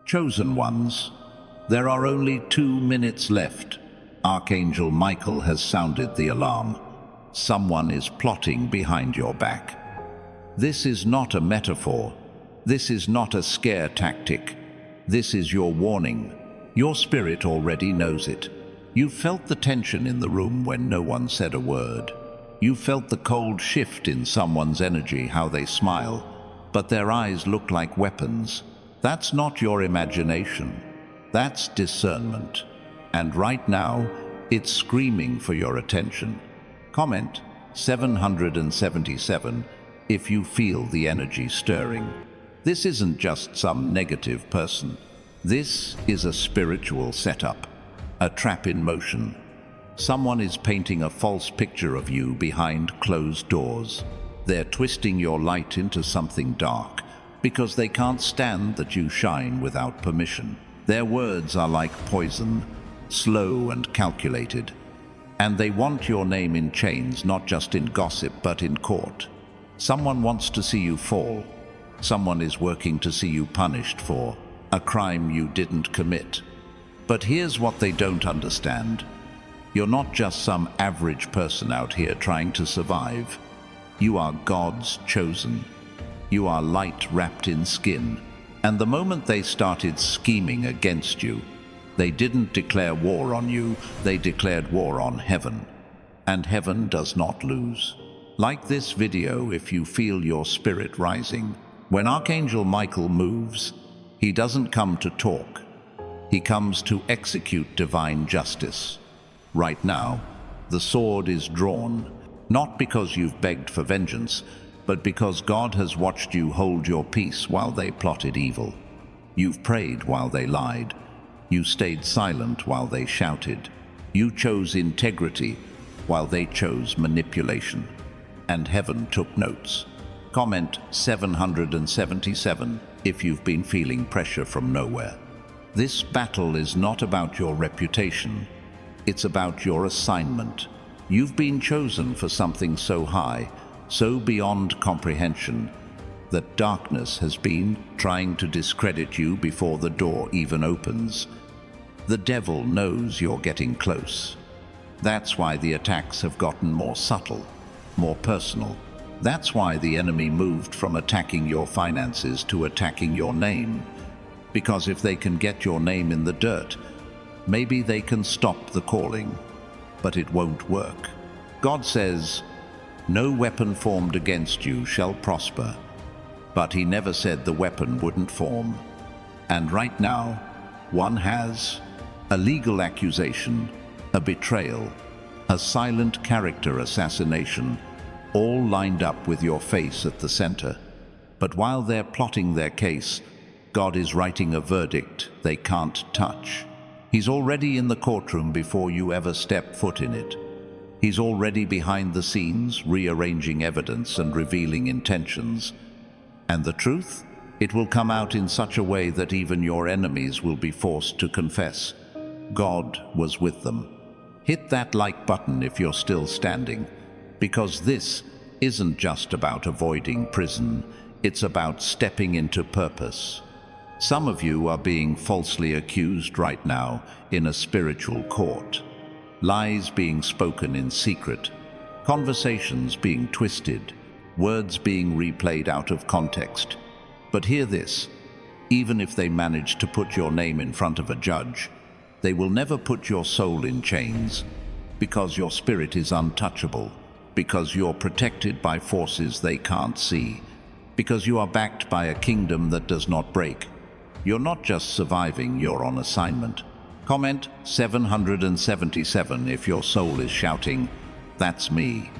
Chosen ones, there are only 2 minutes left. Archangel Michael has sounded the alarm. Someone is plotting behind your back. This is not a metaphor. This is not a scare tactic. This is your warning. Your spirit already knows it. You felt the tension in the room when no one said a word. You felt the cold shift in someone's energy, how they smile, but their eyes look like weapons. That's not your imagination. That's discernment. And right now, it's screaming for your attention. Comment 777 if you feel the energy stirring. This isn't just some negative person. This is a spiritual setup, a trap in motion. Someone is painting a false picture of you behind closed doors. They're twisting your light into something dark because they can't stand that you shine without permission. Their words are like poison, slow and calculated. And they want your name in chains, not just in gossip, but in court. Someone wants to see you fall. Someone is working to see you punished for a crime you didn't commit. But here's what they don't understand. You're not just some average person out here trying to survive. You are God's chosen. You are light wrapped in skin. And the moment they started scheming against you, they didn't declare war on you, they declared war on heaven. And heaven does not lose. Like this video if you feel your spirit rising. When Archangel Michael moves, he doesn't come to talk. He comes to execute divine justice. Right now, the sword is drawn, not because you've begged for vengeance, but because God has watched you hold your peace while they plotted evil. You've prayed while they lied. You stayed silent while they shouted. You chose integrity while they chose manipulation. And heaven took notes. Comment 777 if you've been feeling pressure from nowhere. This battle is not about your reputation. It's about your assignment. You've been chosen for something so high, so beyond comprehension, that darkness has been trying to discredit you before the door even opens. The devil knows you're getting close. That's why the attacks have gotten more subtle, more personal. That's why the enemy moved from attacking your finances to attacking your name. Because if they can get your name in the dirt, maybe they can stop the calling. But it won't work. God says, "No weapon formed against you shall prosper." But he never said the weapon wouldn't form. And right now, one has a legal accusation, a betrayal, a silent character assassination, all lined up with your face at the center. But while they're plotting their case, God is writing a verdict they can't touch. He's already in the courtroom before you ever step foot in it. He's already behind the scenes, rearranging evidence and revealing intentions. And the truth? It will come out in such a way that even your enemies will be forced to confess. God was with them. Hit that like button if you're still standing, because this isn't just about avoiding prison, it's about stepping into purpose. Some of you are being falsely accused right now in a spiritual court. Lies being spoken in secret, conversations being twisted, words being replayed out of context. But hear this, even if they manage to put your name in front of a judge, they will never put your soul in chains, because your spirit is untouchable, because you're protected by forces they can't see, because you are backed by a kingdom that does not break. You're not just surviving, you're on assignment. Comment 777 if your soul is shouting, "That's me."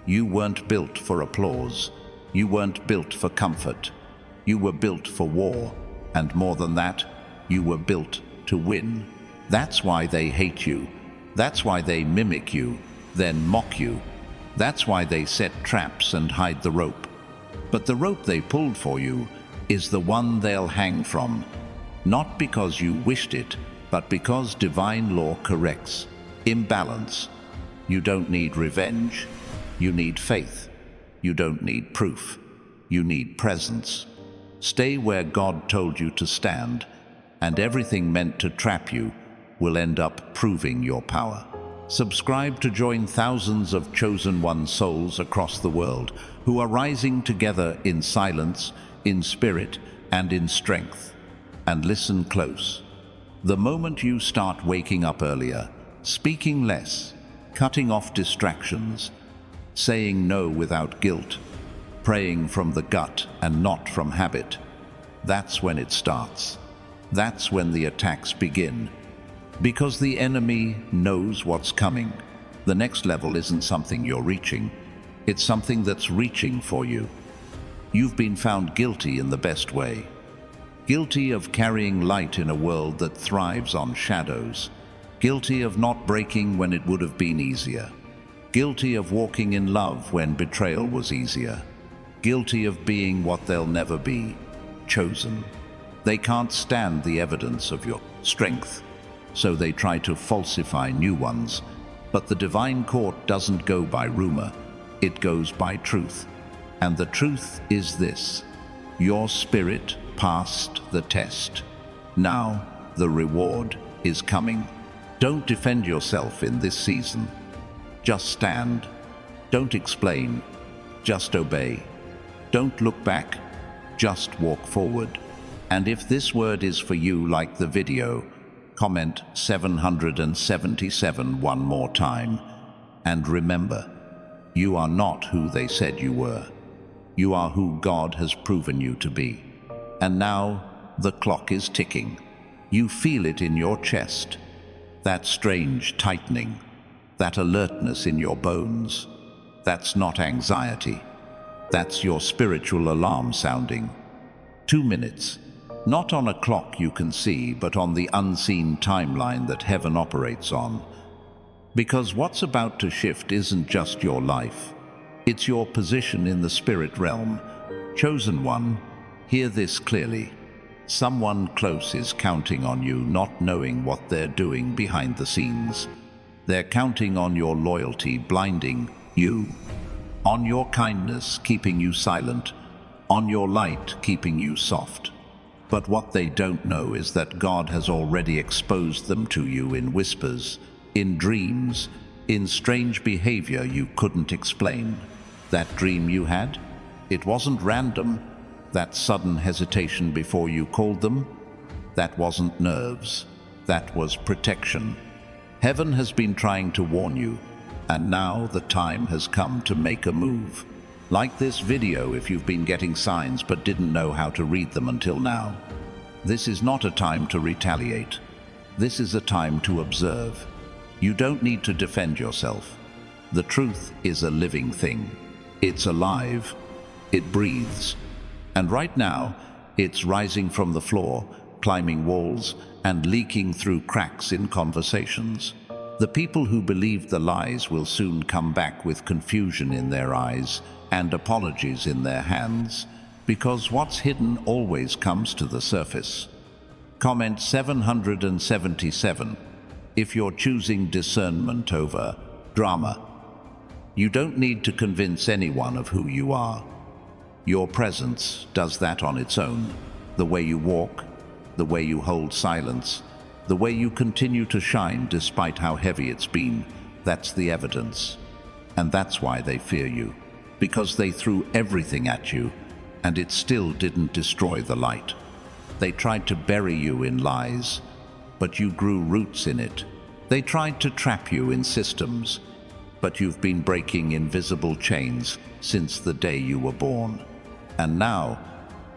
You weren't built for applause. You weren't built for comfort. You were built for war. And more than that, you were built to win. That's why they hate you. That's why they mimic you, then mock you. That's why they set traps and hide the rope. But the rope they pulled for you is the one they'll hang from. Not because you wished it, but because divine law corrects imbalance. You don't need revenge. You need faith. You don't need proof. You need presence. Stay where God told you to stand, and everything meant to trap you will end up proving your power. Subscribe to join thousands of chosen one souls across the world who are rising together in silence, in spirit, and in strength. And listen close. The moment you start waking up earlier, speaking less, cutting off distractions, saying no without guilt, praying from the gut and not from habit, that's when it starts. That's when the attacks begin. Because the enemy knows what's coming. The next level isn't something you're reaching. It's something that's reaching for you. You've been found guilty in the best way. Guilty of carrying light in a world that thrives on shadows. Guilty of not breaking when it would have been easier. Guilty of walking in love when betrayal was easier. Guilty of being what they'll never be. Chosen. They can't stand the evidence of your strength, so they try to falsify new ones. But the divine court doesn't go by rumor, it goes by truth. And the truth is this: your spirit passed the test. Now the reward is coming. Don't defend yourself in this season. Just stand. Don't explain. Just obey. Don't look back. Just walk forward. And if this word is for you, like the video, comment 777 one more time. And remember, you are not who they said you were. You are who God has proven you to be. And now the clock is ticking. You feel it in your chest. That strange tightening, that alertness in your bones. That's not anxiety. That's your spiritual alarm sounding. 2 minutes. Not on a clock you can see, but on the unseen timeline that heaven operates on. Because what's about to shift isn't just your life. It's your position in the spirit realm. Chosen one, hear this clearly. Someone close is counting on you, not knowing what they're doing behind the scenes. They're counting on your loyalty, blinding you. On your kindness, keeping you silent. On your light, keeping you soft. But what they don't know is that God has already exposed them to you in whispers, in dreams, in strange behavior you couldn't explain. That dream you had? It wasn't random. That sudden hesitation before you called them? That wasn't nerves. That was protection. Heaven has been trying to warn you, and now the time has come to make a move. Like this video if you've been getting signs but didn't know how to read them until now. This is not a time to retaliate. This is a time to observe. You don't need to defend yourself. The truth is a living thing. It's alive. It breathes. And right now, it's rising from the floor, climbing walls, and leaking through cracks in conversations. The people who believed the lies will soon come back with confusion in their eyes and apologies in their hands, because what's hidden always comes to the surface. Comment 777 if you're choosing discernment over drama. You don't need to convince anyone of who you are. Your presence does that on its own. The way you walk, the way you hold silence, the way you continue to shine despite how heavy it's been, that's the evidence. And that's why they fear you. Because they threw everything at you, and it still didn't destroy the light. They tried to bury you in lies, but you grew roots in it. They tried to trap you in systems, but you've been breaking invisible chains since the day you were born. And now,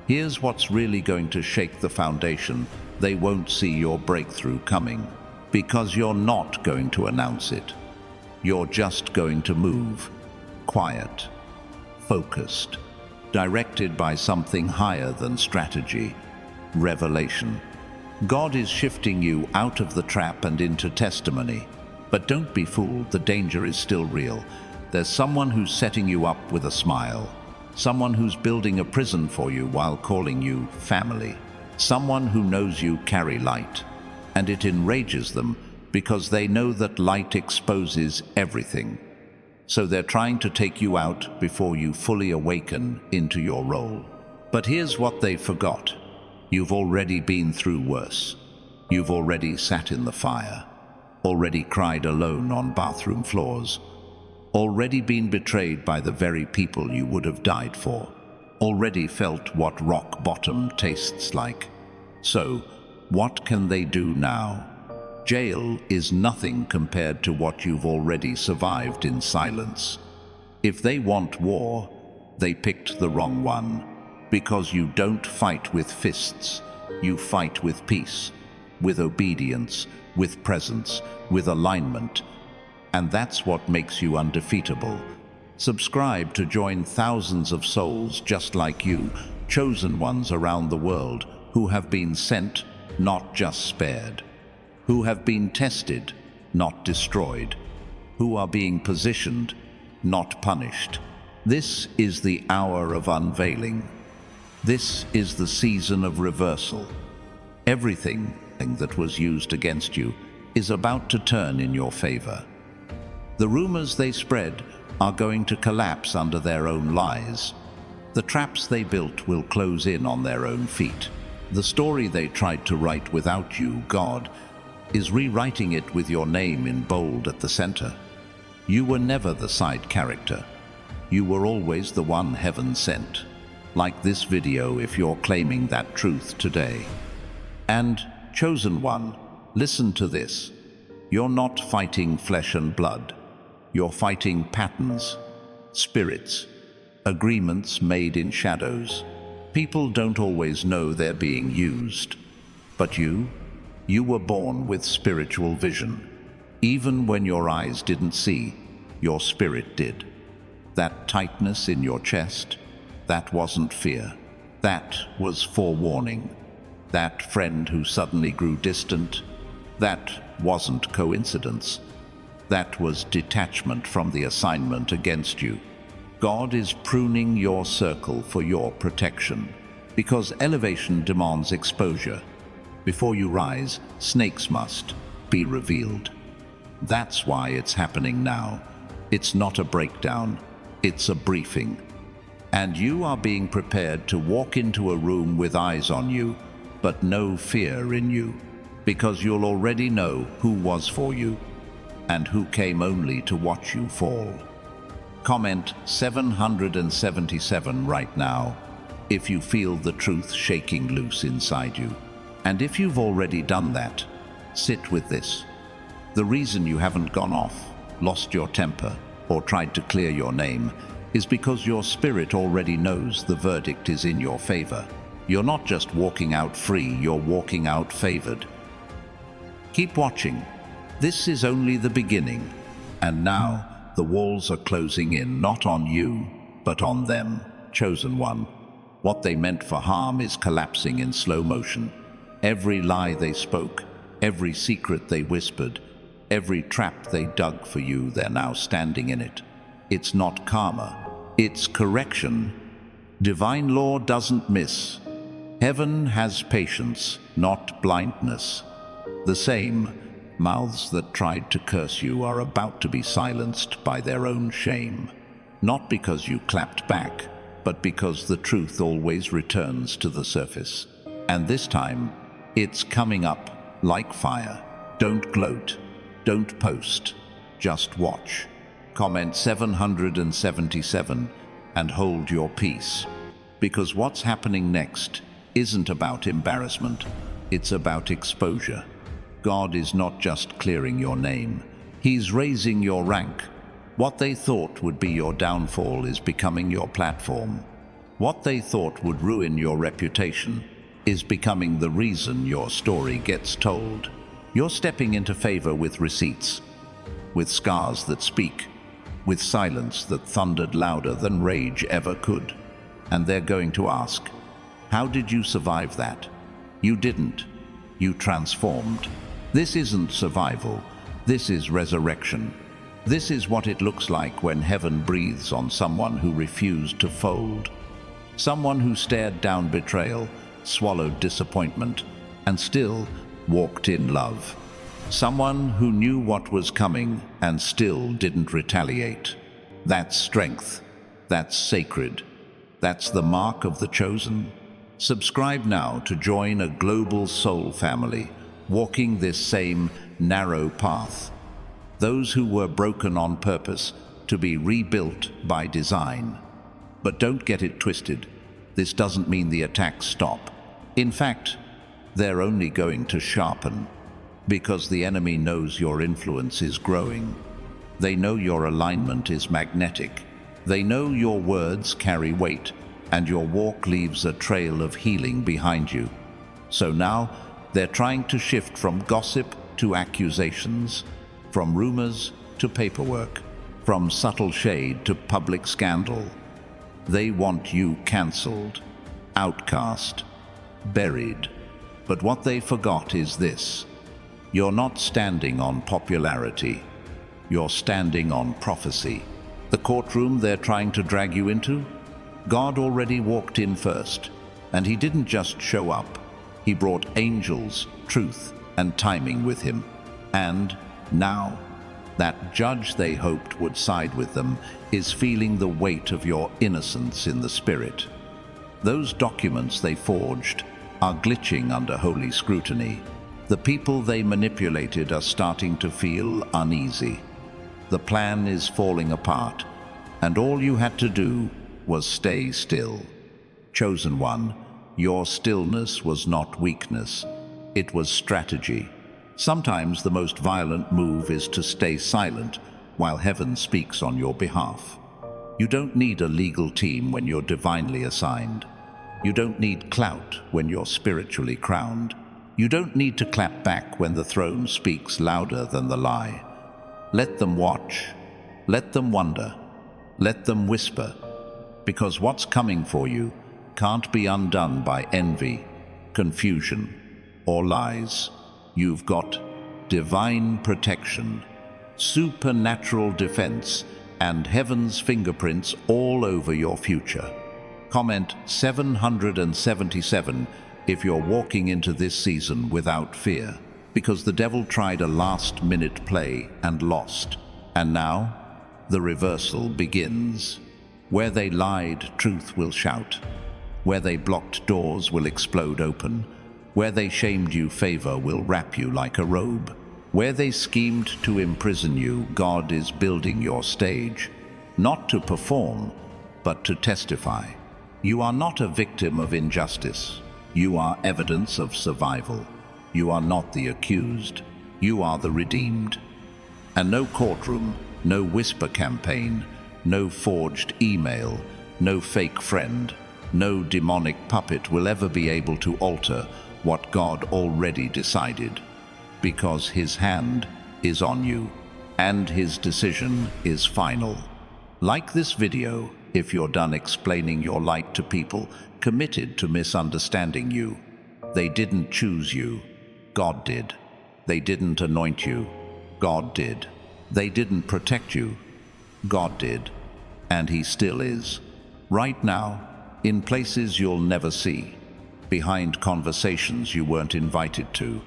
here's what's really going to shake the foundation. They won't see your breakthrough coming, because you're not going to announce it. You're just going to move, quiet, focused, directed by something higher than strategy, revelation. God is shifting you out of the trap and into testimony. But don't be fooled, the danger is still real. There's someone who's setting you up with a smile. Someone who's building a prison for you while calling you family. Someone who knows you carry light. And it enrages them because they know that light exposes everything. So they're trying to take you out before you fully awaken into your role. But here's what they forgot. You've already been through worse. You've already sat in the fire, already cried alone on bathroom floors, already been betrayed by the very people you would have died for, already felt what rock bottom tastes like. So, what can they do now? Jail is nothing compared to what you've already survived in silence. If they want war, they picked the wrong one, because you don't fight with fists, you fight with peace, with obedience, with presence, with alignment, and that's what makes you undefeatable. Subscribe to join thousands of souls just like you, chosen ones around the world, who have been sent, not just spared, who have been tested, not destroyed, who are being positioned, not punished. This is the hour of unveiling. This is the season of reversal. Everything that was used against you is about to turn in your favor. The rumors they spread are going to collapse under their own lies. The traps they built will close in on their own feet. The story they tried to write without you, God, is rewriting it with your name in bold at the center. You were never the side character. You were always the one heaven sent. Like this video if you're claiming that truth today. And, chosen one, listen to this. You're not fighting flesh and blood. You're fighting patterns, spirits, agreements made in shadows. People don't always know they're being used. But you were born with spiritual vision. Even when your eyes didn't see, your spirit did. That tightness in your chest, that wasn't fear. That was forewarning. That friend who suddenly grew distant, that wasn't coincidence. That was detachment from the assignment against you. God is pruning your circle for your protection, because elevation demands exposure. Before you rise, snakes must be revealed. That's why it's happening now. It's not a breakdown, it's a briefing. And you are being prepared to walk into a room with eyes on you, but no fear in you, because you'll already know who was for you, and who came only to watch you fall. Comment 777 right now if you feel the truth shaking loose inside you. And if you've already done that, sit with this. The reason you haven't gone off, lost your temper, or tried to clear your name is because your spirit already knows the verdict is in your favor. You're not just walking out free, you're walking out favored. Keep watching. This is only the beginning. And now, the walls are closing in, not on you, but on them, chosen one. What they meant for harm is collapsing in slow motion. Every lie they spoke, every secret they whispered, every trap they dug for you, they're now standing in it. It's not karma, it's correction. Divine law doesn't miss. Heaven has patience, not blindness. The same mouths that tried to curse you are about to be silenced by their own shame. Not because you clapped back, but because the truth always returns to the surface. And this time, it's coming up like fire. Don't gloat, don't post, just watch. Comment 777 and hold your peace. Because what's happening next isn't about embarrassment, it's about exposure. God is not just clearing your name, He's raising your rank. What they thought would be your downfall is becoming your platform. What they thought would ruin your reputation is becoming the reason your story gets told. You're stepping into favor with receipts, with scars that speak, with silence that thundered louder than rage ever could. And they're going to ask, how did you survive that? You didn't. You transformed. This isn't survival. This is resurrection. This is what it looks like when heaven breathes on someone who refused to fold. Someone who stared down betrayal, swallowed disappointment, and still walked in love. Someone who knew what was coming and still didn't retaliate. That's strength. That's sacred. That's the mark of the chosen. Subscribe now to join a global soul family, walking this same narrow path. Those who were broken on purpose to be rebuilt by design. But don't get it twisted. This doesn't mean the attacks stop. In fact, they're only going to sharpen, because the enemy knows your influence is growing. They know your alignment is magnetic. They know your words carry weight, and your walk leaves a trail of healing behind you. So now, they're trying to shift from gossip to accusations, from rumors to paperwork, from subtle shade to public scandal. They want you cancelled, outcast, buried. But what they forgot is this: you're not standing on popularity. You're standing on prophecy. The courtroom they're trying to drag you into? God already walked in first, and he didn't just show up. He brought angels, truth, and timing with him. And now, that judge they hoped would side with them is feeling the weight of your innocence in the spirit. Those documents they forged are glitching under holy scrutiny. The people they manipulated are starting to feel uneasy. The plan is falling apart, and all you had to do was stay still. Chosen one, your stillness was not weakness, it was strategy. Sometimes the most violent move is to stay silent while heaven speaks on your behalf. You don't need a legal team when you're divinely assigned. You don't need clout when you're spiritually crowned. You don't need to clap back when the throne speaks louder than the lie. Let them watch. Let them wonder. Let them whisper. Because what's coming for you can't be undone by envy, confusion, or lies. You've got divine protection, supernatural defense, and heaven's fingerprints all over your future. Comment 777 if you're walking into this season without fear, because the devil tried a last-minute play and lost. And now, the reversal begins. Where they lied, truth will shout. Where they blocked doors will explode open. Where they shamed you, favor will wrap you like a robe. Where they schemed to imprison you, God is building your stage, not to perform, but to testify. You are not a victim of injustice. You are evidence of survival. You are not the accused. You are the redeemed. And no courtroom, no whisper campaign, no forged email, no fake friend, no demonic puppet will ever be able to alter what God already decided, because his hand is on you, and his decision is final. Like this video if you're done explaining your light to people committed to misunderstanding you. They didn't choose you, God did. They didn't anoint you, God did. They didn't protect you, God did. And he still is. Right now, in places you'll never see, behind conversations you weren't invited to,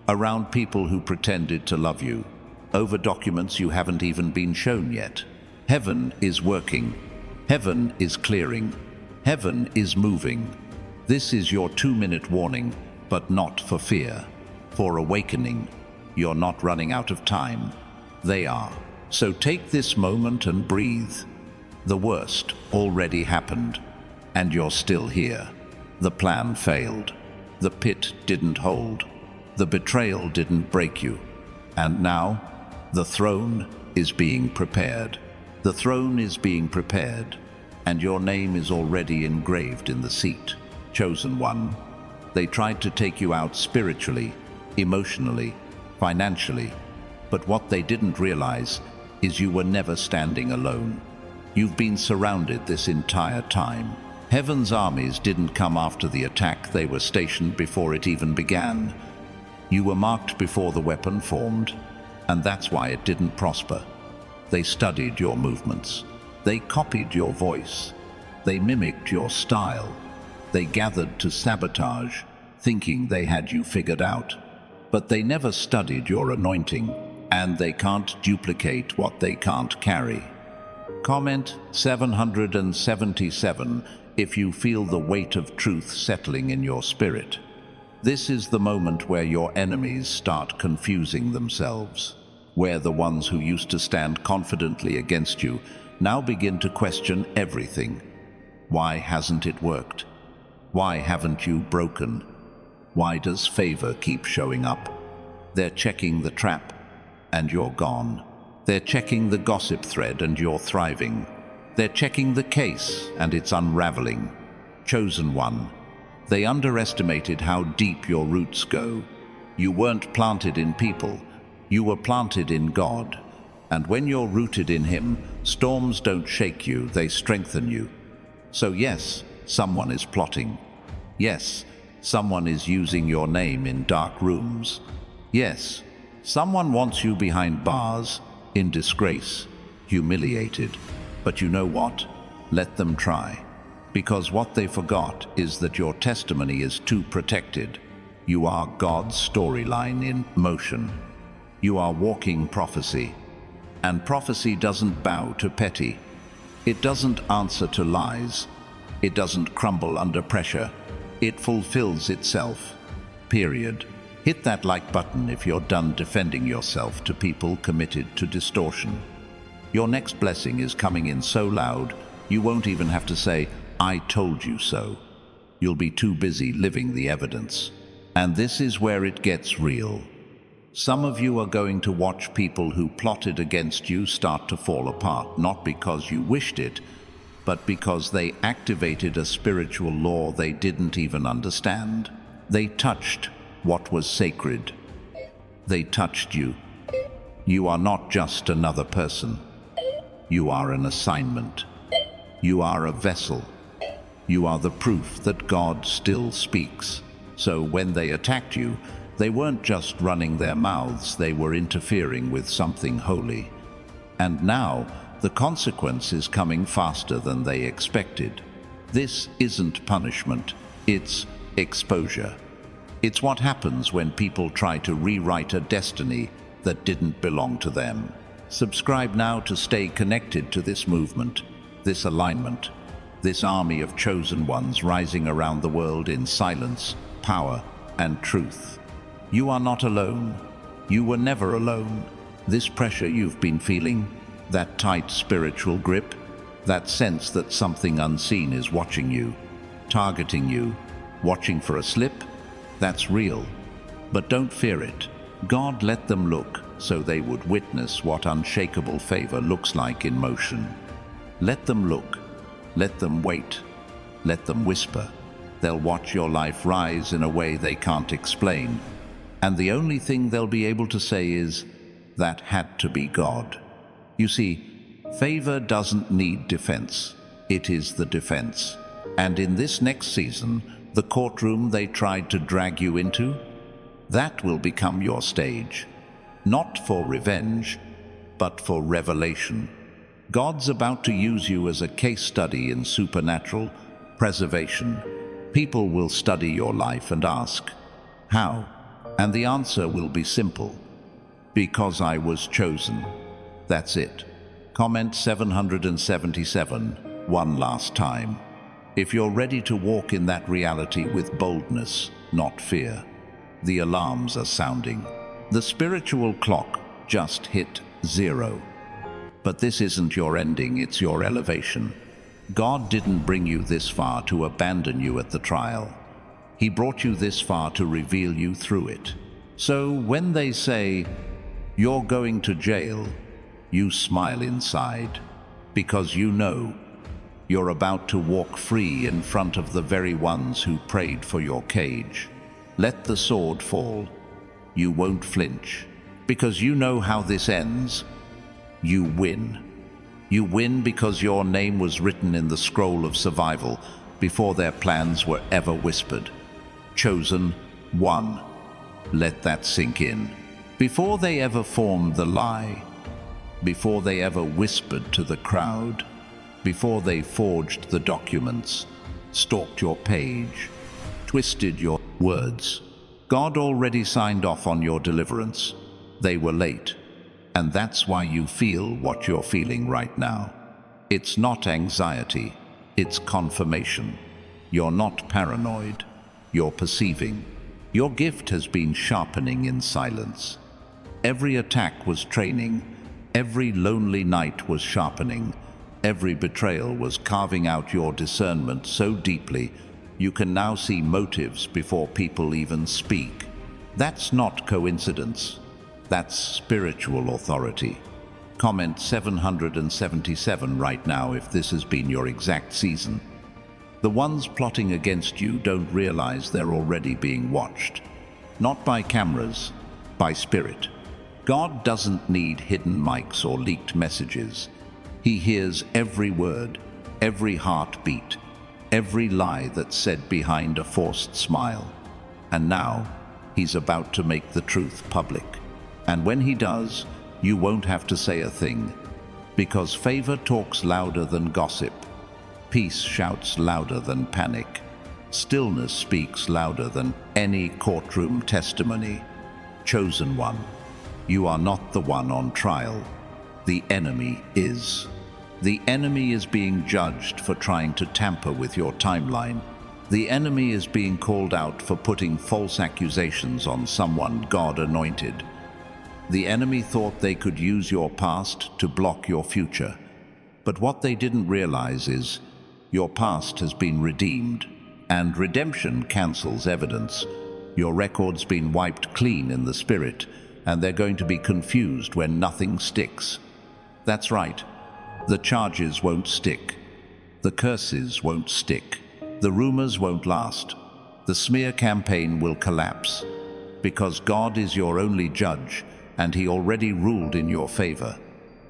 around people who pretended to love you, over documents you haven't even been shown yet. Heaven is working. Heaven is clearing. Heaven is moving. This is your 2-minute warning, but not for fear. For awakening. You're not running out of time. They are. So take this moment and breathe. The worst already happened, and you're still here. The plan failed. The pit didn't hold. The betrayal didn't break you. And now, the throne is being prepared. The throne is being prepared, and your name is already engraved in the seat. Chosen one. They tried to take you out spiritually, emotionally, financially, but what they didn't realize is you were never standing alone. You've been surrounded this entire time. Heaven's armies didn't come after the attack. They were stationed before it even began. You were marked before the weapon formed, and that's why it didn't prosper. They studied your movements. They copied your voice. They mimicked your style. They gathered to sabotage, thinking they had you figured out. But they never studied your anointing, and they can't duplicate what they can't carry. Comment 777 if you feel the weight of truth settling in your spirit. This is the moment where your enemies start confusing themselves, where the ones who used to stand confidently against you now begin to question everything. Why hasn't it worked? Why haven't you broken? Why does favor keep showing up? They're checking the trap, and you're gone. They're checking the gossip thread, and you're thriving. They're checking the case, and it's unraveling. Chosen one, they underestimated how deep your roots go. You weren't planted in people, you were planted in God. And when you're rooted in Him, storms don't shake you, they strengthen you. So yes, someone is plotting. Yes, someone is using your name in dark rooms. Yes, someone wants you behind bars, in disgrace, humiliated. But you know what? Let them try. Because what they forgot is that your testimony is too protected. You are God's storyline in motion. You are walking prophecy. And prophecy doesn't bow to petty. It doesn't answer to lies. It doesn't crumble under pressure. It fulfills itself. Period. Hit that like button if you're done defending yourself to people committed to distortion. Your next blessing is coming in so loud, you won't even have to say, "I told you so." You'll be too busy living the evidence. And this is where it gets real. Some of you are going to watch people who plotted against you start to fall apart, not because you wished it, but because they activated a spiritual law they didn't even understand. They touched what was sacred. They touched you. You are not just another person. You are an assignment. You are a vessel. You are the proof that God still speaks. So when they attacked you, they weren't just running their mouths, they were interfering with something holy. And now, the consequence is coming faster than they expected. This isn't punishment, it's exposure. It's what happens when people try to rewrite a destiny that didn't belong to them. Subscribe now to stay connected to this movement, this alignment, this army of chosen ones rising around the world in silence, power, and truth. You are not alone. You were never alone. This pressure you've been feeling, that tight spiritual grip, that sense that something unseen is watching you, targeting you, watching for a slip, that's real. But don't fear it. God let them look so they would witness what unshakable favor looks like in motion. Let them look. Let them wait. Let them whisper. They'll watch your life rise in a way they can't explain. And the only thing they'll be able to say is, "That had to be God." You see, favor doesn't need defense. It is the defense. And in this next season, the courtroom they tried to drag you into, that will become your stage. Not for revenge, but for revelation. God's about to use you as a case study in supernatural preservation. People will study your life and ask, "How?" And the answer will be simple. Because I was chosen. That's it. Comment 777 one last time. If you're ready to walk in that reality with boldness, not fear. The alarms are sounding. The spiritual clock just hit 0. But this isn't your ending, it's your elevation. God didn't bring you this far to abandon you at the trial. He brought you this far to reveal you through it. So when they say, "You're going to jail," you smile inside, because you know you're about to walk free in front of the very ones who prayed for your cage. Let the sword fall. You won't flinch, because you know how this ends. You win. You win because your name was written in the scroll of survival before their plans were ever whispered. Chosen one. Let that sink in. Before they ever formed the lie, before they ever whispered to the crowd, before they forged the documents, stalked your page, twisted your words, God already signed off on your deliverance. They were late, and that's why you feel what you're feeling right now. It's not anxiety, It's confirmation. You're not paranoid. You're perceiving. Your gift has been sharpening in silence. Every attack was training. Every lonely night was sharpening. Every betrayal was carving out your discernment so deeply you can now see motives before people even speak. That's not coincidence. That's spiritual authority. Comment 777 right now if this has been your exact season. The ones plotting against you don't realize they're already being watched. Not by cameras, by spirit. God doesn't need hidden mics or leaked messages. He hears every word, every heartbeat, every lie that's said behind a forced smile. And now, he's about to make the truth public. And when he does, you won't have to say a thing, because favor talks louder than gossip. Peace shouts louder than panic. Stillness speaks louder than any courtroom testimony. Chosen one, you are not the one on trial. The enemy is. The enemy is being judged for trying to tamper with your timeline. The enemy is being called out for putting false accusations on someone God anointed. The enemy thought they could use your past to block your future. But what they didn't realize is your past has been redeemed, and redemption cancels evidence. Your record's been wiped clean in the spirit, and they're going to be confused when nothing sticks. That's right. The charges won't stick. The curses won't stick. The rumors won't last. The smear campaign will collapse. Because God is your only judge, and He already ruled in your favor.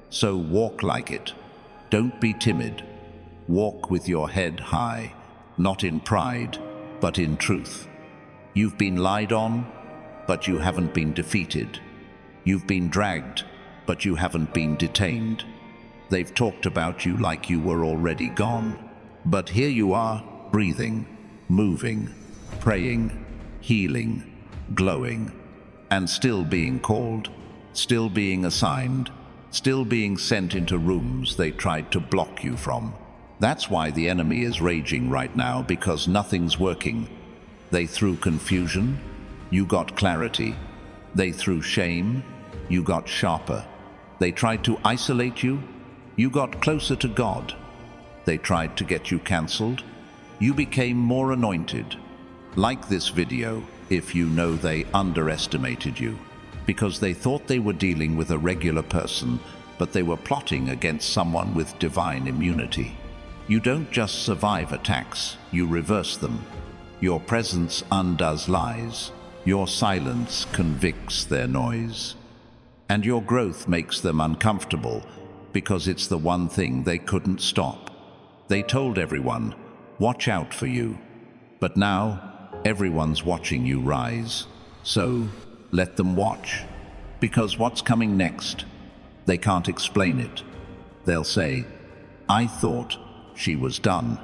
So walk like it. Don't be timid. Walk with your head high, not in pride, but in truth. You've been lied on, but you haven't been defeated. You've been dragged, but you haven't been detained. They've talked about you like you were already gone. But here you are, breathing, moving, praying, healing, glowing, and still being called, still being assigned, still being sent into rooms they tried to block you from. That's why the enemy is raging right now, because nothing's working. They threw confusion, you got clarity. They threw shame, you got sharper. They tried to isolate you, you got closer to God. They tried to get you cancelled, you became more anointed. Like this video if you know they underestimated you, because they thought they were dealing with a regular person, but they were plotting against someone with divine immunity. You don't just survive attacks, you reverse them. Your presence undoes lies. Your silence convicts their noise. And your growth makes them uncomfortable, because it's the one thing they couldn't stop. They told everyone, watch out for you. But now, everyone's watching you rise. So, let them watch. Because what's coming next? They can't explain it. They'll say, I thought she was done.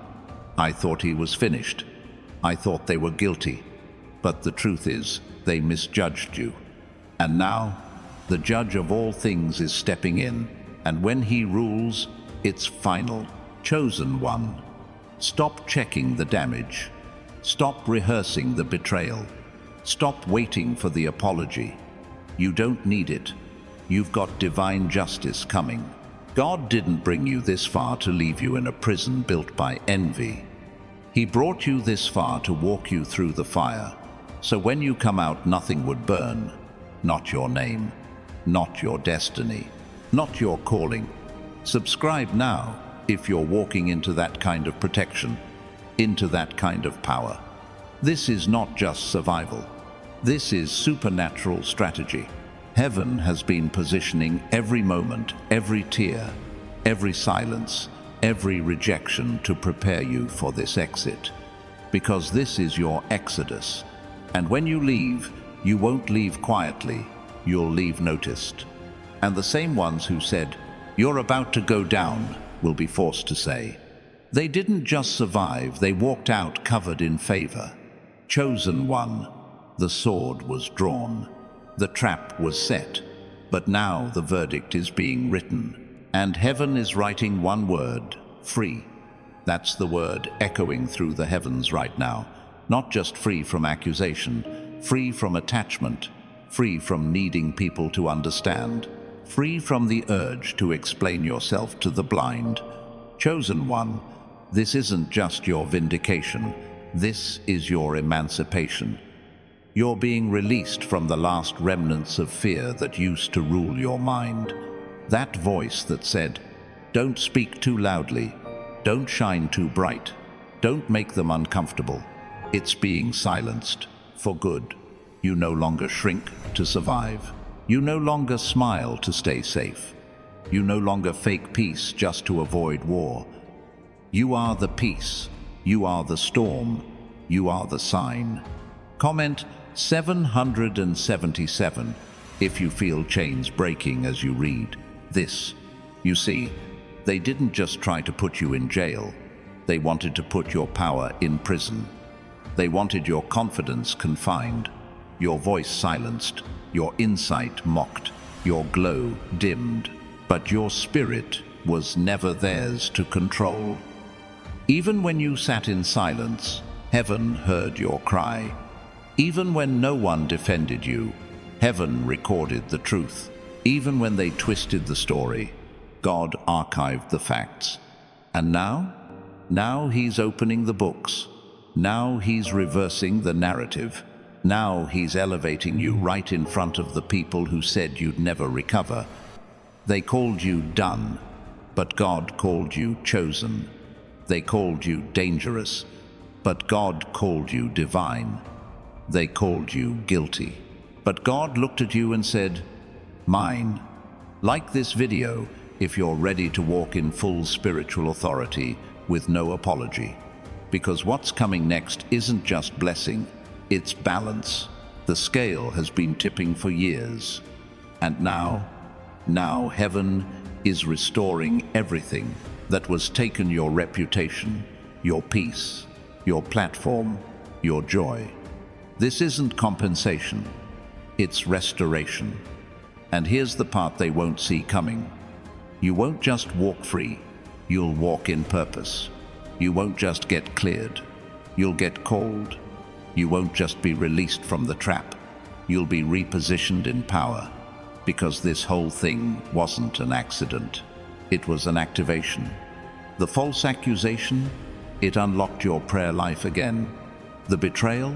I thought he was finished. I thought they were guilty. But the truth is, they misjudged you. And now, the judge of all things is stepping in, and when he rules, it's final. Chosen one. Stop checking the damage. Stop rehearsing the betrayal. Stop waiting for the apology. You don't need it. You've got divine justice coming. God didn't bring you this far to leave you in a prison built by envy. He brought you this far to walk you through the fire, so when you come out nothing would burn. Not your name, not your destiny, not your calling. Subscribe now if you're walking into that kind of protection, into that kind of power. This is not just survival. This is supernatural strategy. Heaven has been positioning every moment, every tear, every silence, every rejection to prepare you for this exit. Because this is your exodus. And when you leave, you won't leave quietly, you'll leave noticed. And the same ones who said, you're about to go down, will be forced to say, they didn't just survive, they walked out covered in favor. Chosen one, the sword was drawn, the trap was set, but now the verdict is being written, and heaven is writing one word, free. That's the word echoing through the heavens right now. Not just free from accusation, free from attachment, free from needing people to understand, free from the urge to explain yourself to the blind. Chosen one, this isn't just your vindication, this is your emancipation. You're being released from the last remnants of fear that used to rule your mind. That voice that said, "Don't speak too loudly, don't shine too bright, don't make them uncomfortable." It's being silenced for good. You no longer shrink to survive. You no longer smile to stay safe. You no longer fake peace just to avoid war. You are the peace. You are the storm. You are the sign. Comment 777 if you feel chains breaking as you read this. You see, they didn't just try to put you in jail. They wanted to put your power in prison. They wanted your confidence confined, your voice silenced, your insight mocked, your glow dimmed. But your spirit was never theirs to control. Even when you sat in silence, heaven heard your cry. Even when no one defended you, heaven recorded the truth. Even when they twisted the story, God archived the facts. And now he's opening the books. Now he's reversing the narrative. Now he's elevating you right in front of the people who said you'd never recover. They called you done, but God called you chosen. They called you dangerous, but God called you divine. They called you guilty, but God looked at you and said, "Mine." Like this video if you're ready to walk in full spiritual authority with no apology. Because what's coming next isn't just blessing, it's balance. The scale has been tipping for years. And now heaven is restoring everything that was taken: your reputation, your peace, your platform, your joy. This isn't compensation, it's restoration. And here's the part they won't see coming. You won't just walk free, you'll walk in purpose. You won't just get cleared, you'll get called. You won't just be released from the trap, you'll be repositioned in power. Because this whole thing wasn't an accident, it was an activation. The false accusation, it unlocked your prayer life again. The betrayal,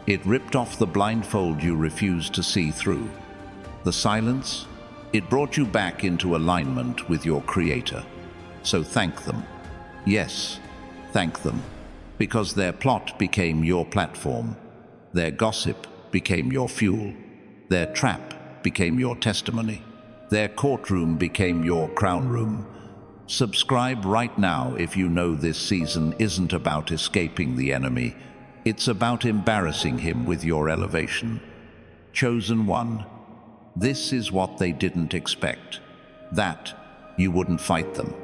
it ripped off the blindfold you refused to see through. The silence, it brought you back into alignment with your Creator. So thank them. Yes, thank them. Because their plot became your platform. Their gossip became your fuel. Their trap became your testimony. Their courtroom became your crown room. Subscribe right now if you know this season isn't about escaping the enemy. It's about embarrassing him with your elevation. Chosen one, this is what they didn't expect. That you wouldn't fight them.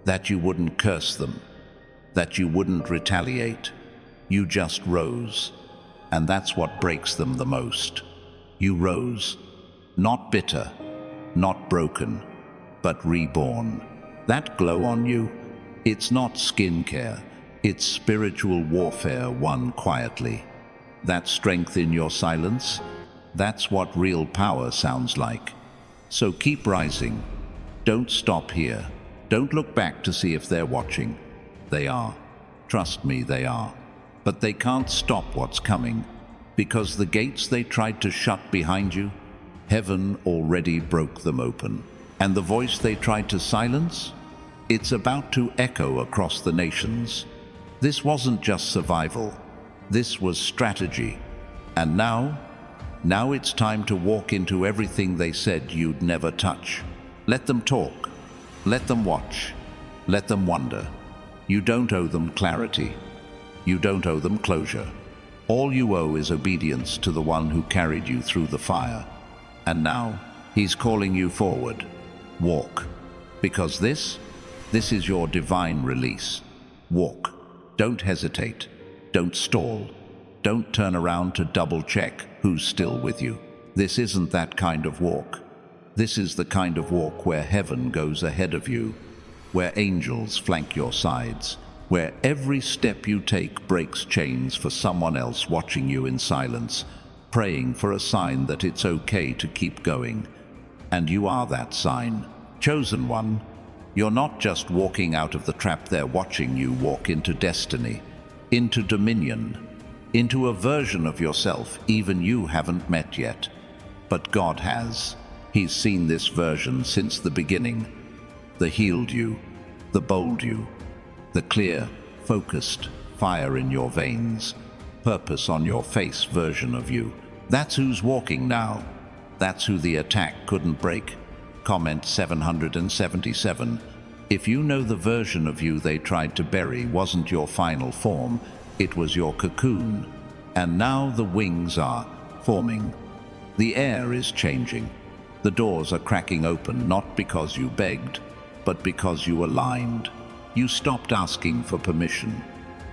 That you wouldn't curse them. That you wouldn't retaliate. You just rose. And that's what breaks them the most. You rose. Not bitter, not broken, but reborn. That glow on you, it's not skincare, it's spiritual warfare won quietly. That strength in your silence, that's what real power sounds like. So keep rising. Don't stop here. Don't look back to see if they're watching. They are. Trust me, they are. But they can't stop what's coming, because the gates they tried to shut behind you, heaven already broke them open. And the voice they tried to silence, it's about to echo across the nations. This wasn't just survival. This was strategy. And now it's time to walk into everything they said you'd never touch. Let them talk. Let them watch. Let them wonder. You don't owe them clarity. You don't owe them closure. All you owe is obedience to the one who carried you through the fire. And now, he's calling you forward. Walk. Because this is your divine release. Walk. Don't hesitate. Don't stall. Don't turn around to double check who's still with you. This isn't that kind of walk. This is the kind of walk where heaven goes ahead of you. where angels flank your sides, where every step you take breaks chains for someone else watching you in silence, praying for a sign that it's okay to keep going. And you are that sign. Chosen one. You're not just walking out of the trap, they're watching you walk into destiny, into dominion, into a version of yourself even you haven't met yet. But God has. He's seen this version since the beginning. The healed you, the bold you, the clear, focused, fire in your veins, purpose on your face version of you. That's who's walking now. That's who the attack couldn't break. Comment 777. If you know the version of you they tried to bury wasn't your final form, it was your cocoon. And now the wings are forming. The air is changing. The doors are cracking open, not because you begged, but because you aligned. You stopped asking for permission.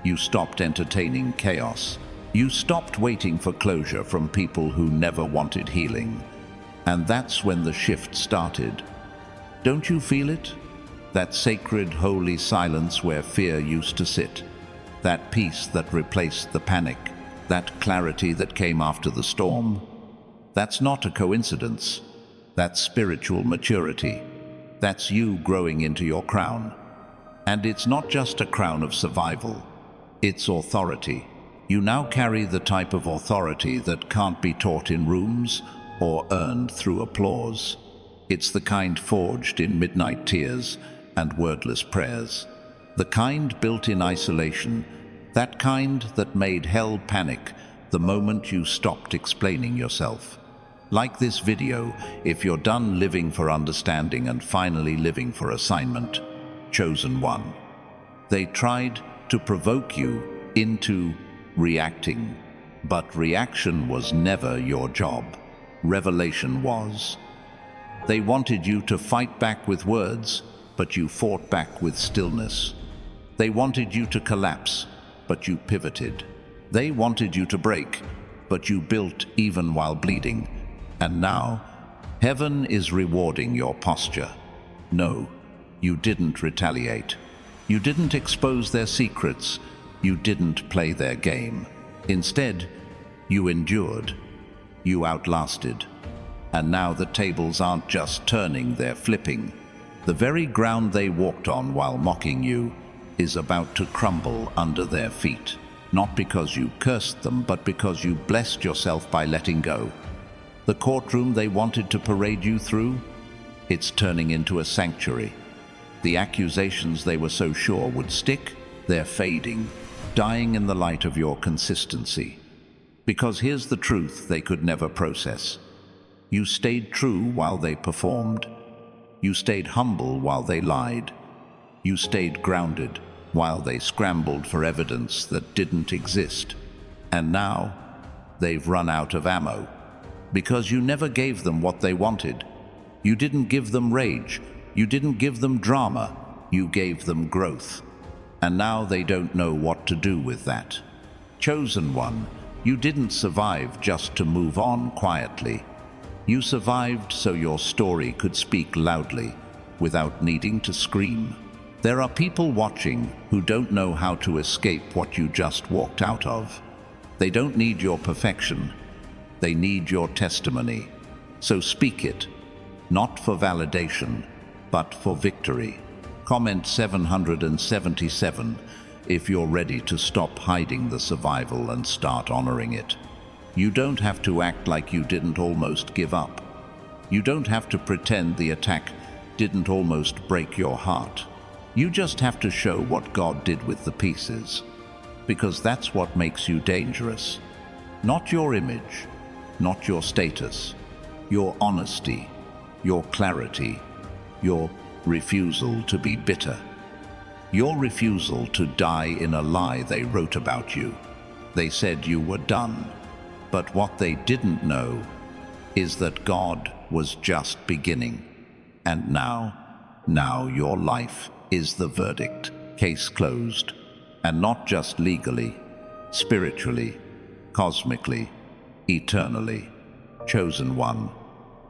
You stopped entertaining chaos. You stopped waiting for closure from people who never wanted healing. And that's when the shift started. Don't you feel it? That sacred, holy silence where fear used to sit. That peace that replaced the panic. That clarity that came after the storm. That's not a coincidence. That's spiritual maturity. That's you growing into your crown. And it's not just a crown of survival. It's authority. You now carry the type of authority that can't be taught in rooms or earned through applause. It's the kind forged in midnight tears and wordless prayers. The kind built in isolation. That kind that made hell panic the moment you stopped explaining yourself. Like this video, if you're done living for understanding and finally living for assignment. Chosen one. They tried to provoke you into reacting, but reaction was never your job. Revelation was. They wanted you to fight back with words, but you fought back with stillness. They wanted you to collapse, but you pivoted. They wanted you to break, but you built even while bleeding. And now, heaven is rewarding your posture. No, you didn't retaliate. You didn't expose their secrets. You didn't play their game. Instead, you endured. You outlasted. And now the tables aren't just turning, they're flipping. The very ground they walked on while mocking you is about to crumble under their feet. Not because you cursed them, but because you blessed yourself by letting go. The courtroom they wanted to parade you through, it's turning into a sanctuary. The accusations they were so sure would stick, they're fading, dying in the light of your consistency. Because here's the truth they could never process. You stayed true while they performed. You stayed humble while they lied. You stayed grounded while they scrambled for evidence that didn't exist. And now, they've run out of ammo. Because you never gave them what they wanted. You didn't give them rage. You didn't give them drama. You gave them growth. And now they don't know what to do with that. Chosen one, you didn't survive just to move on quietly. You survived so your story could speak loudly, without needing to scream. There are people watching who don't know how to escape what you just walked out of. They don't need your perfection. They need your testimony. So speak it, not for validation, but for victory. Comment 777 if you're ready to stop hiding the survival and start honoring it. You don't have to act like you didn't almost give up. You don't have to pretend the attack didn't almost break your heart. You just have to show what God did with the pieces. Because that's what makes you dangerous. Not your image, not your status, your honesty, your clarity, your refusal to be bitter, your refusal to die in a lie they wrote about you. They said you were done, but what they didn't know is that God was just beginning. And now your life is the verdict, case closed, and not just legally, spiritually, cosmically, eternally. Chosen one,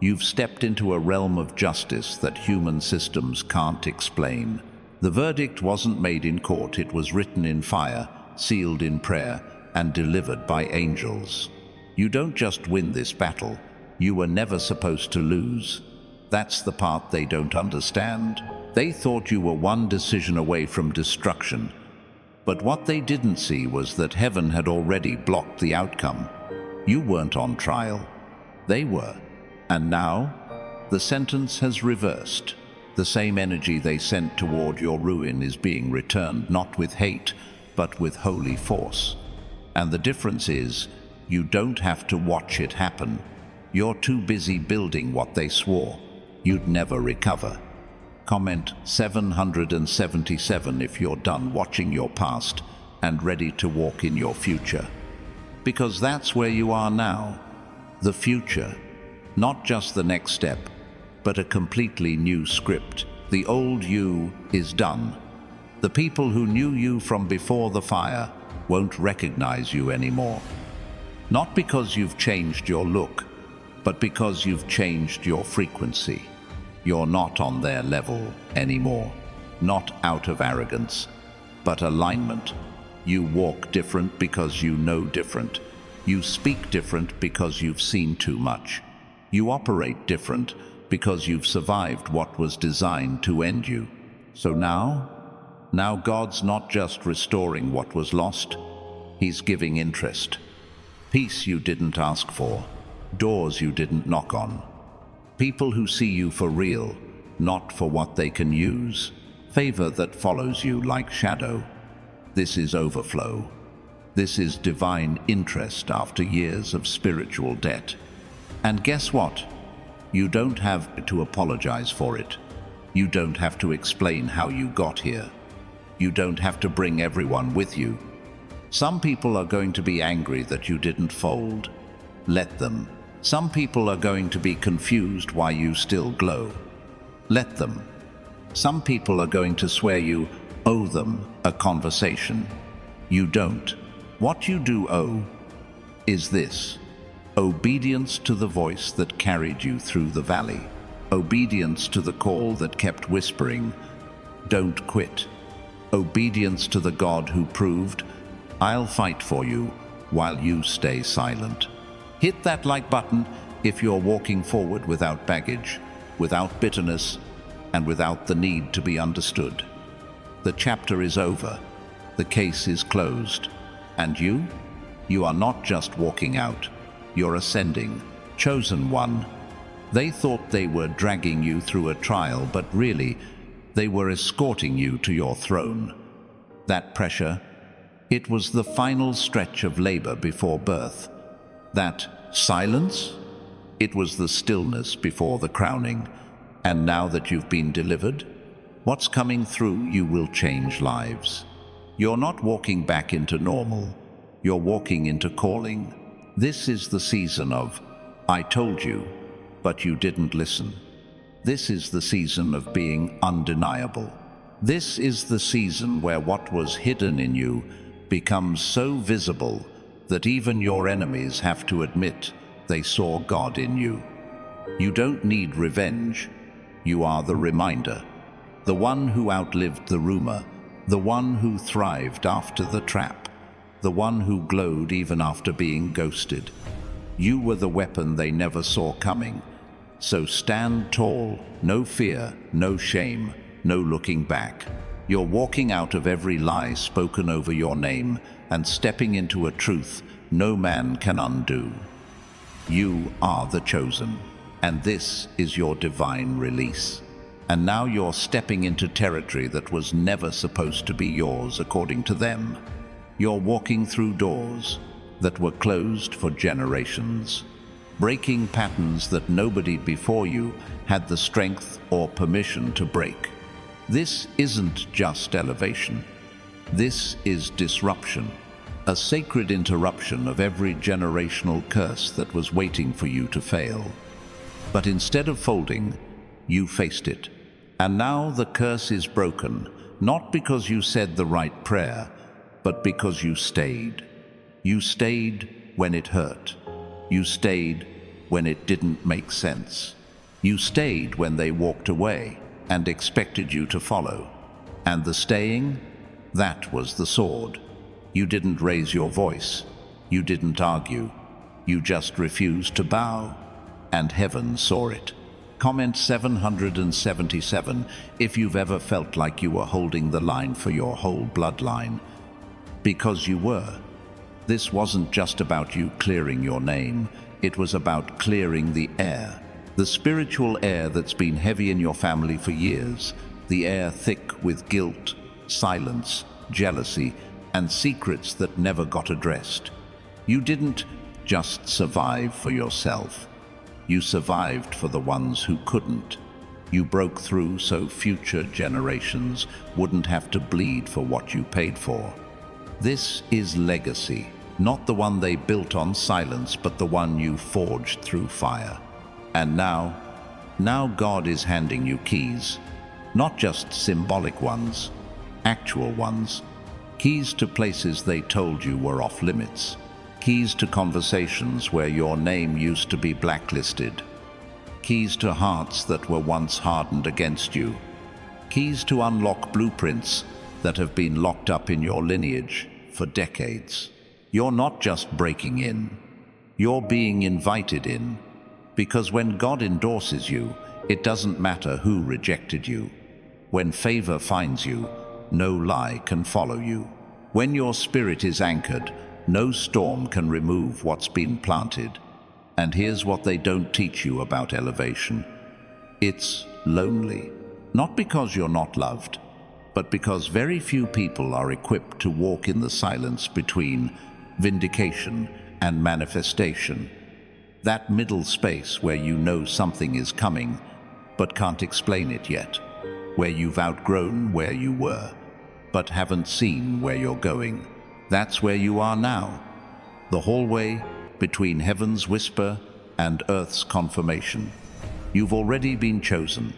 you've stepped into a realm of justice that human systems can't explain. The verdict wasn't made in court, it was written in fire, sealed in prayer, and delivered by angels. You don't just win this battle, you were never supposed to lose. That's the part they don't understand. They thought you were one decision away from destruction. But what they didn't see was that heaven had already blocked the outcome. You weren't on trial. They were. And now, the sentence has reversed. The same energy they sent toward your ruin is being returned, not with hate, but with holy force. And the difference is, you don't have to watch it happen. You're too busy building what they swore you'd never recover. Comment 777 if you're done watching your past and ready to walk in your future. Because that's where you are now. The future. Not just the next step, but a completely new script. The old you is done. The people who knew you from before the fire won't recognize you anymore. Not because you've changed your look, but because you've changed your frequency. You're not on their level anymore. Not out of arrogance, but alignment. You walk different because you know different. You speak different because you've seen too much. You operate different because you've survived what was designed to end you. So now God's not just restoring what was lost, He's giving interest. Peace you didn't ask for, doors you didn't knock on. People who see you for real, not for what they can use. Favor that follows you like shadow. This is overflow. This is divine interest after years of spiritual debt. And guess what? You don't have to apologize for it. You don't have to explain how you got here. You don't have to bring everyone with you. Some people are going to be angry that you didn't fold. Let them. Some people are going to be confused why you still glow. Let them. Some people are going to swear you owe them a conversation. You don't. What you do owe is this: obedience to the voice that carried you through the valley. Obedience to the call that kept whispering, "Don't quit." Obedience to the God who proved, "I'll fight for you while you stay silent." Hit that like button if you're walking forward without baggage, without bitterness, and without the need to be understood. The chapter is over. The case is closed. And you? You are not just walking out. You're ascending. Chosen one. They thought they were dragging you through a trial, but really, they were escorting you to your throne. That pressure, it was the final stretch of labor before birth. That silence, it was the stillness before the crowning. And now that you've been delivered, what's coming through you will change lives. You're not walking back into normal. You're walking into calling. This is the season of, "I told you, but you didn't listen." This is the season of being undeniable. This is the season where what was hidden in you becomes so visible that even your enemies have to admit they saw God in you. You don't need revenge. You are the reminder. The one who outlived the rumor. The one who thrived after the trap. The one who glowed even after being ghosted. You were the weapon they never saw coming. So stand tall. No fear, no shame, no looking back. You're walking out of every lie spoken over your name and stepping into a truth no man can undo. You are the chosen, and this is your divine release. And now you're stepping into territory that was never supposed to be yours according to them. You're walking through doors that were closed for generations, breaking patterns that nobody before you had the strength or permission to break. This isn't just elevation. This is disruption, a sacred interruption of every generational curse that was waiting for you to fail. But instead of folding, you faced it. And now the curse is broken, not because you said the right prayer, but because you stayed. You stayed when it hurt. You stayed when it didn't make sense. You stayed when they walked away and expected you to follow. And the staying? That was the sword. You didn't raise your voice. You didn't argue. You just refused to bow. And heaven saw it. Comment 777 if you've ever felt like you were holding the line for your whole bloodline. Because you were. This wasn't just about you clearing your name. It was about clearing the air. The spiritual air that's been heavy in your family for years. The air thick with guilt, silence, jealousy, and secrets that never got addressed. You didn't just survive for yourself. You survived for the ones who couldn't. You broke through so future generations wouldn't have to bleed for what you paid for. This is legacy, not the one they built on silence, but the one you forged through fire. And now God is handing you keys. Not just symbolic ones, actual ones. Keys to places they told you were off limits. Keys to conversations where your name used to be blacklisted. Keys to hearts that were once hardened against you. Keys to unlock blueprints that have been locked up in your lineage for decades. You're not just breaking in. You're being invited in. Because when God endorses you, it doesn't matter who rejected you. When favor finds you, no lie can follow you. When your spirit is anchored, no storm can remove what's been planted. And here's what they don't teach you about elevation. It's lonely. Not because you're not loved, but because very few people are equipped to walk in the silence between vindication and manifestation. That middle space where you know something is coming, but can't explain it yet. Where you've outgrown where you were, but haven't seen where you're going. That's where you are now. The hallway between heaven's whisper and earth's confirmation. You've already been chosen,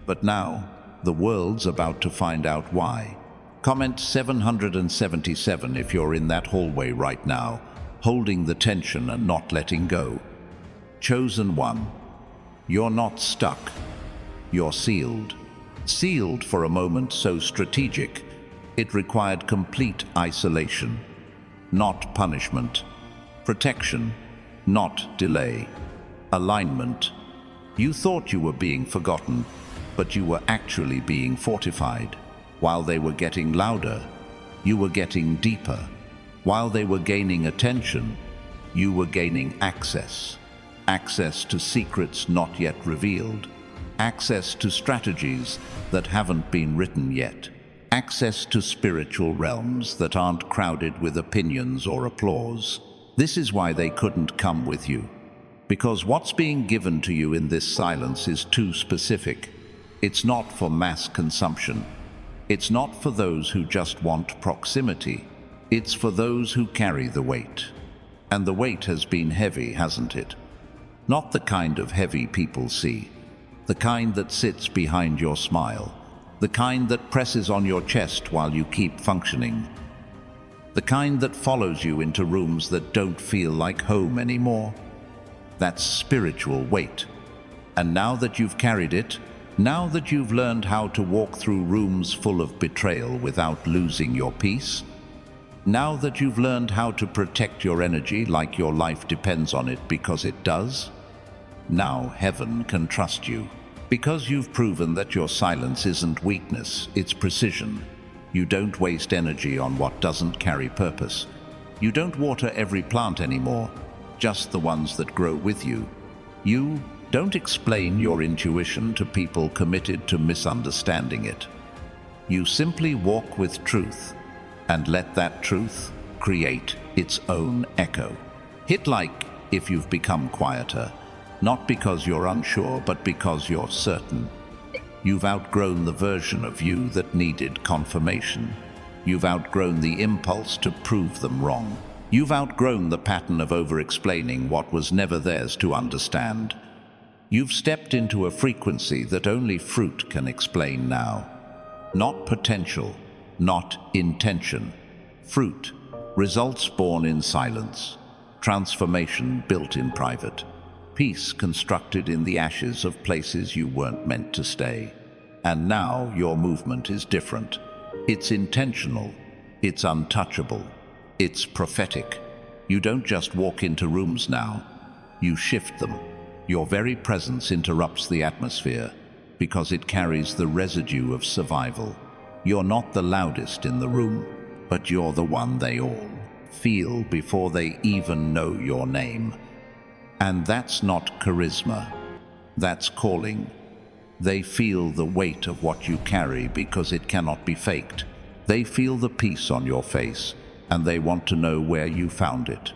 but now the world's about to find out why. Comment 777 if you're in that hallway right now, holding the tension and not letting go. Chosen one. You're not stuck. You're sealed. Sealed for a moment so strategic, it required complete isolation, not punishment. Protection, not delay. Alignment. You thought you were being forgotten, but you were actually being fortified. While they were getting louder, you were getting deeper. While they were gaining attention, you were gaining access. Access to secrets not yet revealed. Access to strategies that haven't been written yet. Access to spiritual realms that aren't crowded with opinions or applause. This is why they couldn't come with you. Because what's being given to you in this silence is too specific. It's not for mass consumption. It's not for those who just want proximity. It's for those who carry the weight. And the weight has been heavy, hasn't it? Not the kind of heavy people see. The kind that sits behind your smile. The kind that presses on your chest while you keep functioning. The kind that follows you into rooms that don't feel like home anymore. That's spiritual weight. And now that you've carried it, now that you've learned how to walk through rooms full of betrayal without losing your peace, now that you've learned how to protect your energy like your life depends on it because it does, now heaven can trust you. Because you've proven that your silence isn't weakness, it's precision. You don't waste energy on what doesn't carry purpose. You don't water every plant anymore, just the ones that grow with you. You don't explain your intuition to people committed to misunderstanding it. You simply walk with truth and let that truth create its own echo. Hit like if you've become quieter, not because you're unsure, but because you're certain. You've outgrown the version of you that needed confirmation. You've outgrown the impulse to prove them wrong. You've outgrown the pattern of over-explaining what was never theirs to understand. You've stepped into a frequency that only fruit can explain now. Not potential, not intention. Fruit, results born in silence. Transformation built in private. Peace constructed in the ashes of places you weren't meant to stay. And now your movement is different. It's intentional, it's untouchable, it's prophetic. You don't just walk into rooms now, you shift them. Your very presence interrupts the atmosphere because it carries the residue of survival. You're not the loudest in the room, but you're the one they all feel before they even know your name. And that's not charisma, that's calling. They feel the weight of what you carry because it cannot be faked. They feel the peace on your face, and they want to know where you found it.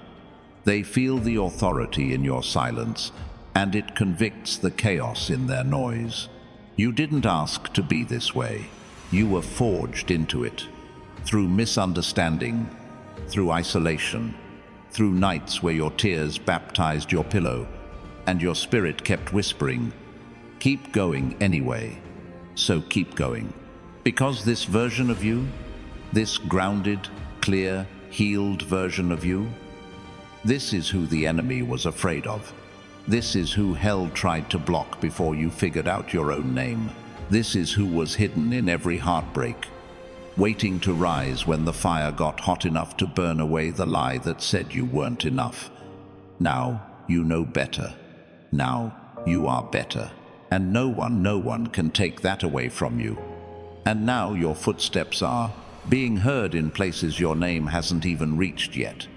They feel the authority in your silence, and it convicts the chaos in their noise. You didn't ask to be this way. You were forged into it. Through misunderstanding, through isolation, through nights where your tears baptized your pillow, and your spirit kept whispering, "Keep going anyway." So keep going. Because this version of you, this grounded, clear, healed version of you, this is who the enemy was afraid of. This is who hell tried to block before you figured out your own name. This is who was hidden in every heartbreak, waiting to rise when the fire got hot enough to burn away the lie that said you weren't enough. Now you know better. Now you are better. And no one can take that away from you. And now your footsteps are being heard in places your name hasn't even reached yet.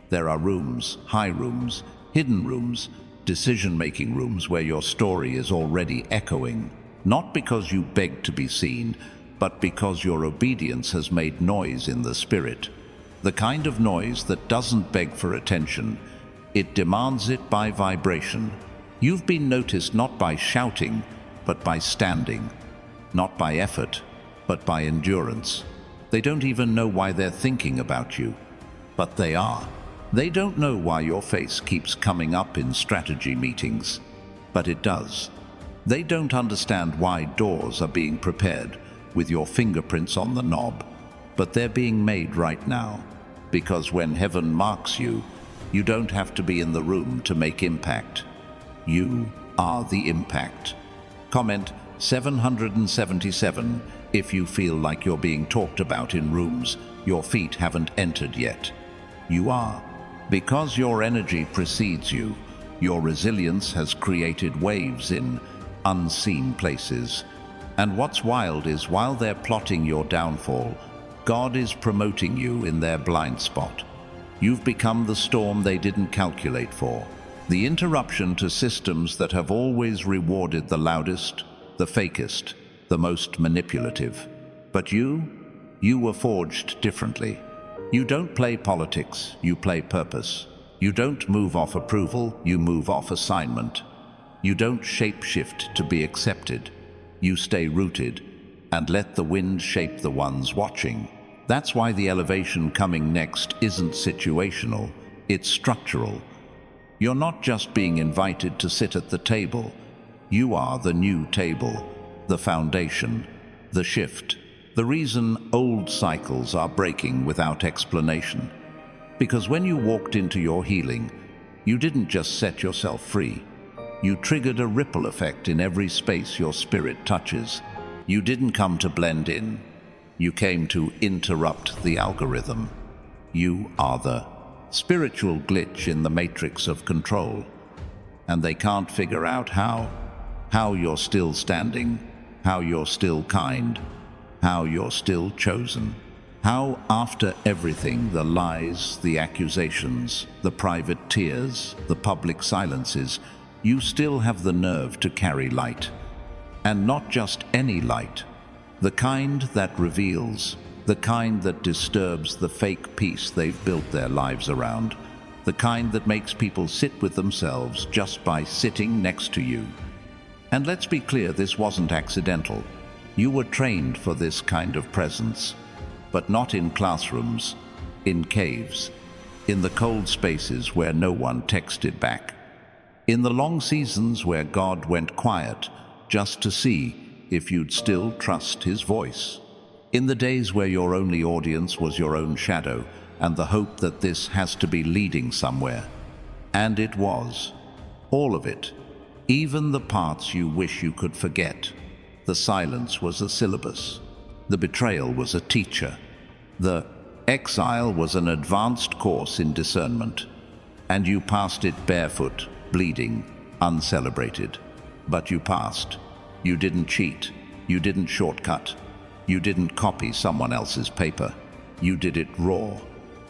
There are rooms, high rooms, hidden rooms, decision-making rooms where your story is already echoing, not because you begged to be seen, but because your obedience has made noise in the spirit. The kind of noise that doesn't beg for attention, it demands it by vibration. You've been noticed not by shouting, but by standing, not by effort, but by endurance. They don't even know why they're thinking about you, but they are. They don't know why your face keeps coming up in strategy meetings, but it does. They don't understand why doors are being prepared with your fingerprints on the knob, but they're being made right now, because when heaven marks you, you don't have to be in the room to make impact. You are the impact. Comment 777 if you feel like you're being talked about in rooms your feet haven't entered yet. You are. Because your energy precedes you, your resilience has created waves in unseen places. And what's wild is while they're plotting your downfall, God is promoting you in their blind spot. You've become the storm they didn't calculate for, the interruption to systems that have always rewarded the loudest, the fakest, the most manipulative. But you were forged differently. You don't play politics, you play purpose. You don't move off approval, you move off assignment. You don't shapeshift to be accepted. You stay rooted and let the wind shape the ones watching. That's why the elevation coming next isn't situational, it's structural. You're not just being invited to sit at the table. You are the new table, the foundation, the shift, the reason old cycles are breaking without explanation. Because when you walked into your healing, you didn't just set yourself free. You triggered a ripple effect in every space your spirit touches. You didn't come to blend in. You came to interrupt the algorithm. You are the spiritual glitch in the matrix of control. And they can't figure out how you're still standing, how you're still kind, how you're still chosen. How after everything, the lies, the accusations, the private tears, the public silences, you still have the nerve to carry light. And not just any light, the kind that reveals, the kind that disturbs the fake peace they've built their lives around, the kind that makes people sit with themselves just by sitting next to you. And let's be clear, this wasn't accidental. You were trained for this kind of presence, but not in classrooms, in caves, in the cold spaces where no one texted back, in the long seasons where God went quiet just to see if you'd still trust his voice, in the days where your only audience was your own shadow and the hope that this has to be leading somewhere. And it was. All of it. Even the parts you wish you could forget. The silence was a syllabus. The betrayal was a teacher. The exile was an advanced course in discernment. And you passed it barefoot, bleeding, uncelebrated. But you passed. You didn't cheat. You didn't shortcut. You didn't copy someone else's paper. You did it raw.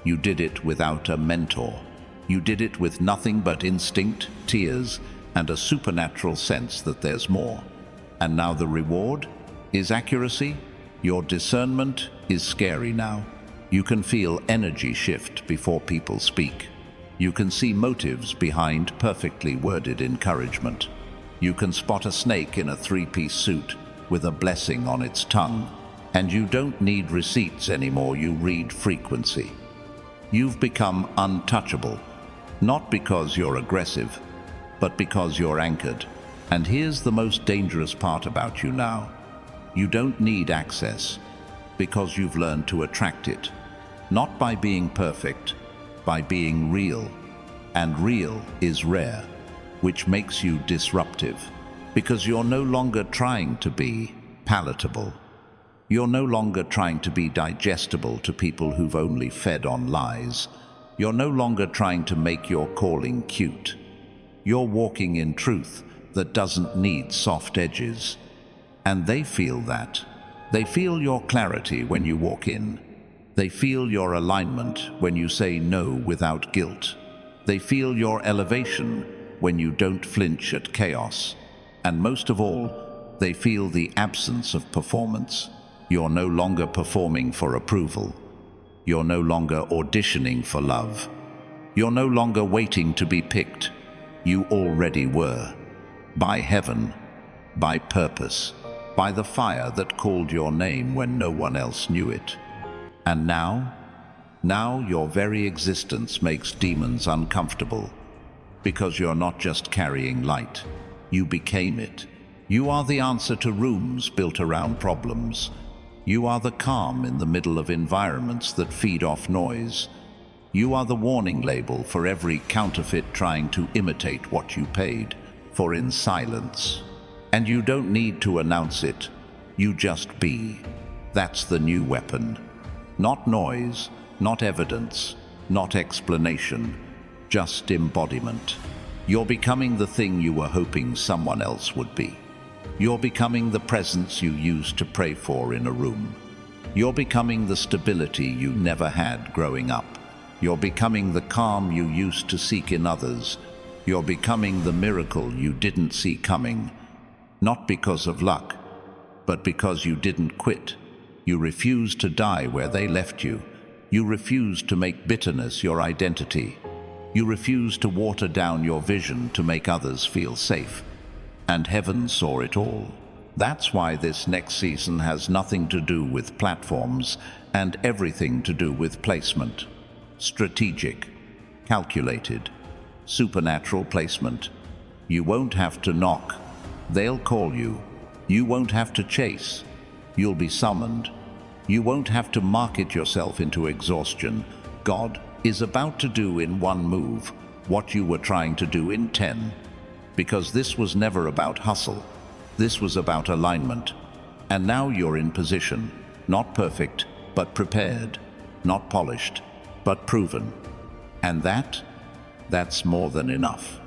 You did it without a mentor. You did it with nothing but instinct, tears, and a supernatural sense that there's more. And now the reward is accuracy. Your discernment is scary now. You can feel energy shift before people speak. You can see motives behind perfectly worded encouragement. You can spot a snake in a three-piece suit with a blessing on its tongue. And you don't need receipts anymore, you read frequency. You've become untouchable, not because you're aggressive, but because you're anchored. And here's the most dangerous part about you now. You don't need access, because you've learned to attract it. Not by being perfect, by being real. And real is rare, which makes you disruptive, because you're no longer trying to be palatable. You're no longer trying to be digestible to people who've only fed on lies. You're no longer trying to make your calling cute. You're walking in truth that doesn't need soft edges. And they feel that. They feel your clarity when you walk in. They feel your alignment when you say no without guilt. They feel your elevation when you don't flinch at chaos. And most of all, they feel the absence of performance. You're no longer performing for approval. You're no longer auditioning for love. You're no longer waiting to be picked. You already were. By heaven, by purpose, by the fire that called your name when no one else knew it. And now your very existence makes demons uncomfortable, because you're not just carrying light. You became it. You are the answer to rooms built around problems. You are the calm in the middle of environments that feed off noise. You are the warning label for every counterfeit trying to imitate what you paid for in silence. And you don't need to announce it. You just be. That's the new weapon. Not noise, not evidence, not explanation, just embodiment. You're becoming the thing you were hoping someone else would be. You're becoming the presence you used to pray for in a room. You're becoming the stability you never had growing up. You're becoming the calm you used to seek in others. You're becoming the miracle you didn't see coming. Not because of luck, but because you didn't quit. You refused to die where they left you. You refused to make bitterness your identity. You refused to water down your vision to make others feel safe. And heaven saw it all. That's why this next season has nothing to do with platforms and everything to do with placement. Strategic, calculated, supernatural placement. You won't have to knock. They'll call you. You won't have to chase. You'll be summoned. You won't have to market yourself into exhaustion. God is about to do in one move what you were trying to do in 10. Because this was never about hustle. This was about alignment. And now you're in position, not perfect, but prepared, not polished, but proven. And that's more than enough.